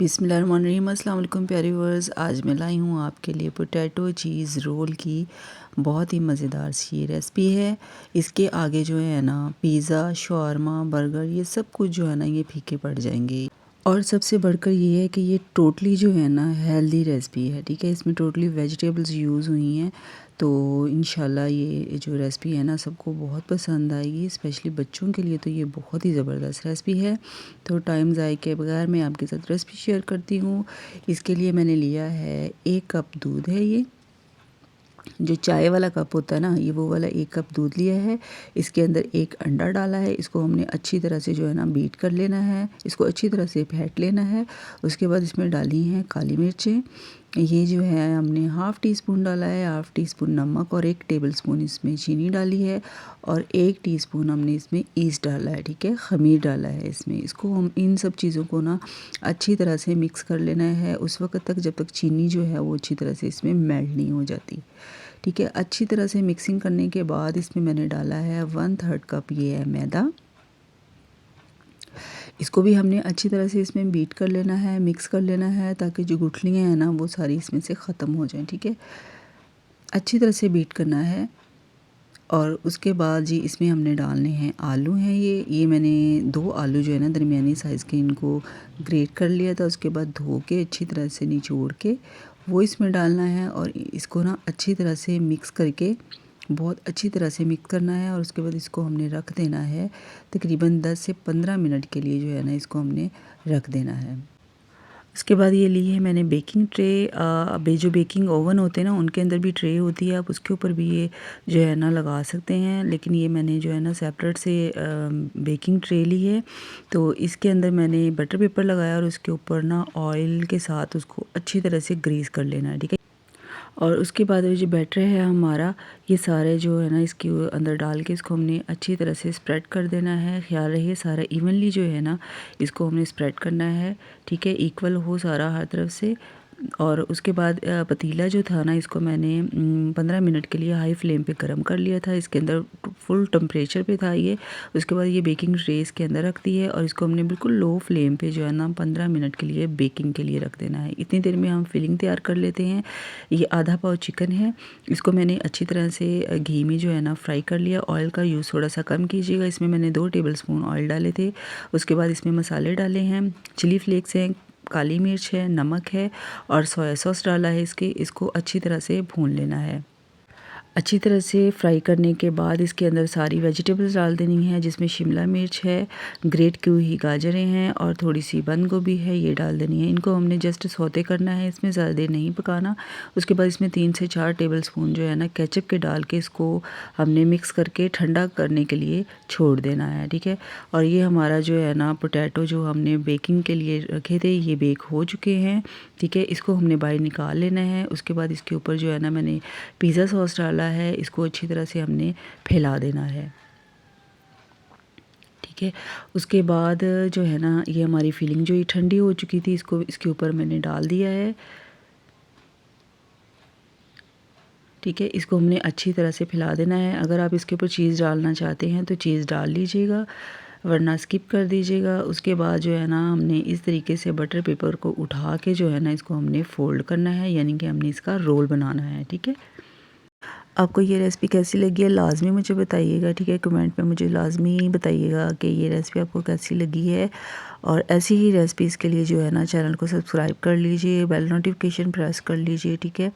बिस्मिल्लाहिर्रहमानिर्रहीम। अस्सलाम वालेकुम प्यारे व्यूअर्स, आज मैं लाई हूँ आपके लिए पोटैटो चीज़ रोल की बहुत ही मज़ेदार सी रेसिपी है। इसके आगे जो है ना पिज़्ज़ा, शवारमा, बर्गर ये सब कुछ जो है ना ये फीके पड़ जाएंगे। और सबसे बढ़कर ये है कि ये टोटली जो है ना हेल्दी रेसिपी है, ठीक है। इसमें टोटली वेजिटेबल्स यूज़ हुई हैं, तो इंशाल्लाह ये जो रेसिपी है ना सबको बहुत पसंद आएगी। स्पेशली बच्चों के लिए तो ये बहुत ही ज़बरदस्त रेसिपी है। तो टाइम ज़ाय के बगैर मैं आपके साथ रेसिपी शेयर करती हूँ। इसके लिए मैंने लिया है 1 कप दूध है, ये जो चाय वाला कप होता है ना, ये वो वाला 1 कप दूध लिया है। इसके अंदर 1 अंडा डाला है। इसको हमने अच्छी तरह से जो है ना बीट कर लेना है, इसको अच्छी तरह से फेंट लेना है। उसके बाद इसमें डाली हैं काली मिर्चें, ये जो है हमने हाफ़ टी स्पून डाला है, हाफ़ टी स्पून नमक और 1 टेबलस्पून इसमें चीनी डाली है और 1 टीस्पून हमने इसमें ईस्ट डाला है, ठीक है, ख़मीर डाला है इसमें। इसको हम इन सब चीज़ों को ना अच्छी तरह से मिक्स कर लेना है उस वक्त तक जब तक चीनी जो है वो अच्छी तरह से इसमें मेल्ट नहीं हो जाती, ठीक है। अच्छी तरह से मिक्सिंग करने के बाद इसमें मैंने डाला है 1/3 कप ये है मैदा। इसको भी हमने अच्छी तरह से इसमें बीट कर लेना है, मिक्स कर लेना है, ताकि जो गुठलियाँ हैं ना वो सारी इसमें से ख़त्म हो जाएं, ठीक है। अच्छी तरह से बीट करना है। और उसके बाद जी इसमें हमने डालने हैं आलू हैं, ये मैंने 2 आलू जो है ना दरमियानी साइज़ के इनको ग्रेट कर लिया था। उसके बाद धो के अच्छी तरह से निचोड़ के वो इसमें डालना है और इसको ना अच्छी तरह से मिक्स करके बहुत अच्छी तरह से मिक्स करना है। और उसके बाद इसको हमने रख देना है तकरीबन 10 से 15 मिनट के लिए, जो है ना इसको हमने रख देना है। उसके बाद ये ली है मैंने बेकिंग ट्रे। अभी जो बेकिंग ओवन होते हैं ना उनके अंदर भी ट्रे होती है, आप उसके ऊपर भी ये जो है ना लगा सकते हैं, लेकिन ये मैंने जो है ना सेपरेट से बेकिंग ट्रे ली है। तो इसके अंदर मैंने बटर पेपर लगाया और उसके ऊपर ना ऑयल के साथ उसको अच्छी तरह से ग्रीस कर लेना है, ठीक है। और उसके बाद जो बैटर है हमारा, ये सारे जो है ना इसके अंदर डाल के इसको हमने अच्छी तरह से स्प्रेड कर देना है। ख्याल रहिए सारा इवनली जो है ना इसको हमने स्प्रेड करना है, ठीक है, इक्वल हो सारा हर तरफ से। और उसके बाद पतीला जो था ना इसको मैंने 15 मिनट के लिए हाई फ्लेम पे गर्म कर लिया था। इसके अंदर फुल टेम्परेचर पे था ये। उसके बाद ये बेकिंग ट्रे इसके अंदर रख दी है और इसको हमने बिल्कुल लो फ्लेम पे जो है ना 15 मिनट के लिए बेकिंग के लिए रख देना है। इतनी देर में हम फिलिंग तैयार कर लेते हैं। ये आधा पाव चिकन है, इसको मैंने अच्छी तरह से घी में जो है ना फ्राई कर लिया। ऑयल का यूज़ थोड़ा सा कम कीजिएगा, इसमें मैंने 2 टेबलस्पून ऑयल डाले थे। उसके बाद इसमें मसाले डाले हैं, चिली फ्लेक्स हैं, काली मिर्च है, नमक है और सोया सॉस डाला है। इसको अच्छी तरह से भून लेना है। अच्छी तरह से फ्राई करने के बाद इसके अंदर सारी वेजिटेबल्स डाल देनी है, जिसमें शिमला मिर्च है, ग्रेट की हुई गाजरें हैं और थोड़ी सी बंद गोभी है, ये डाल देनी है। इनको हमने जस्ट सौते करना है, इसमें ज़्यादा देर नहीं पकाना। उसके बाद इसमें 3 से 4 टेबलस्पून जो है ना केचप के डाल के इसको हमने मिक्स करके ठंडा करने के लिए छोड़ देना है, ठीक है। और ये हमारा जो है ना पोटैटो जो हमने बेकिंग के लिए रखे थे ये बेक हो चुके हैं, ठीक है। इसको हमने बाहर निकाल लेना है। उसके बाद इसके ऊपर जो है ना मैंने पिज़्ज़ा सॉस डाला है, इसको अच्छी तरह से हमने फैला देना है, ठीक है। उसके बाद जो है ना ये हमारी फिलिंग जो ये ठंडी हो चुकी थी, इसको इसके ऊपर मैंने डाल दिया है, ठीक है। इसको हमने अच्छी तरह से फैला देना है। अगर आप इसके ऊपर चीज़ डालना चाहते हैं तो चीज़ डाल लीजिएगा, वरना स्किप कर दीजिएगा। उसके बाद जो है ना हमने इस तरीके से बटर पेपर को उठा के जो है ना इसको हमने फ़ोल्ड करना है, यानी कि हमने इसका रोल बनाना है, ठीक है। आपको ये रेसिपी कैसी लगी है लाज़मी मुझे बताइएगा, ठीक है। कमेंट में मुझे लाज़मी बताइएगा कि ये रेसिपी आपको कैसी लगी है। और ऐसी ही रेसिपीज़ के लिए जो है ना चैनल को सब्सक्राइब कर लीजिए, बेल नोटिफिकेशन प्रेस कर लीजिए, ठीक है।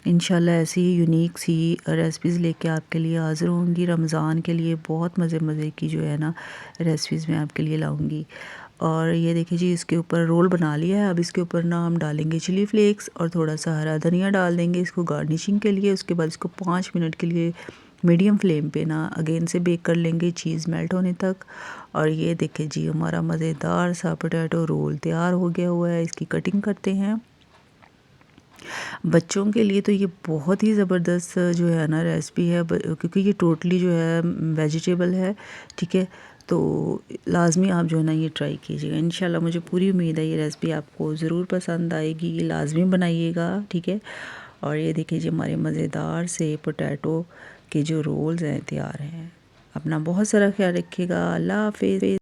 इंशाल्लाह ऐसी ही यूनिक सी रेसिपीज़ लेके आपके लिए हाज़िर होंगी। रमज़ान के लिए बहुत मज़े मज़े की जो है ना रेसिपीज़ मैं आपके लिए लाऊँगी। और ये देखिए जी इसके ऊपर रोल बना लिया है। अब इसके ऊपर ना हम डालेंगे चिली फ्लेक्स और थोड़ा सा हरा धनिया डाल देंगे इसको गार्निशिंग के लिए। उसके बाद इसको 5 मिनट के लिए मीडियम फ्लेम पे ना अगेन से बेक कर लेंगे चीज़ मेल्ट होने तक। और ये देखिए जी हमारा मज़ेदार सा पोटैटो रोल तैयार हो गया हुआ है। इसकी कटिंग करते हैं। बच्चों के लिए तो ये बहुत ही ज़बरदस्त जो है ना रेसिपी है, क्योंकि ये टोटली जो है वेजिटेबल है, ठीक है। तो लाज़मी आप जो है ना ये ट्राई कीजिएगा। इंशाल्लाह मुझे पूरी उम्मीद है ये रेसिपी आपको ज़रूर पसंद आएगी, ये लाज़मी बनाइएगा, ठीक है। और ये देखिए जी हमारे मज़ेदार से पोटैटो के जो रोल्स हैं तैयार हैं। अपना बहुत सारा ख्याल रखिएगा। अल्लाह हाफ़िज़।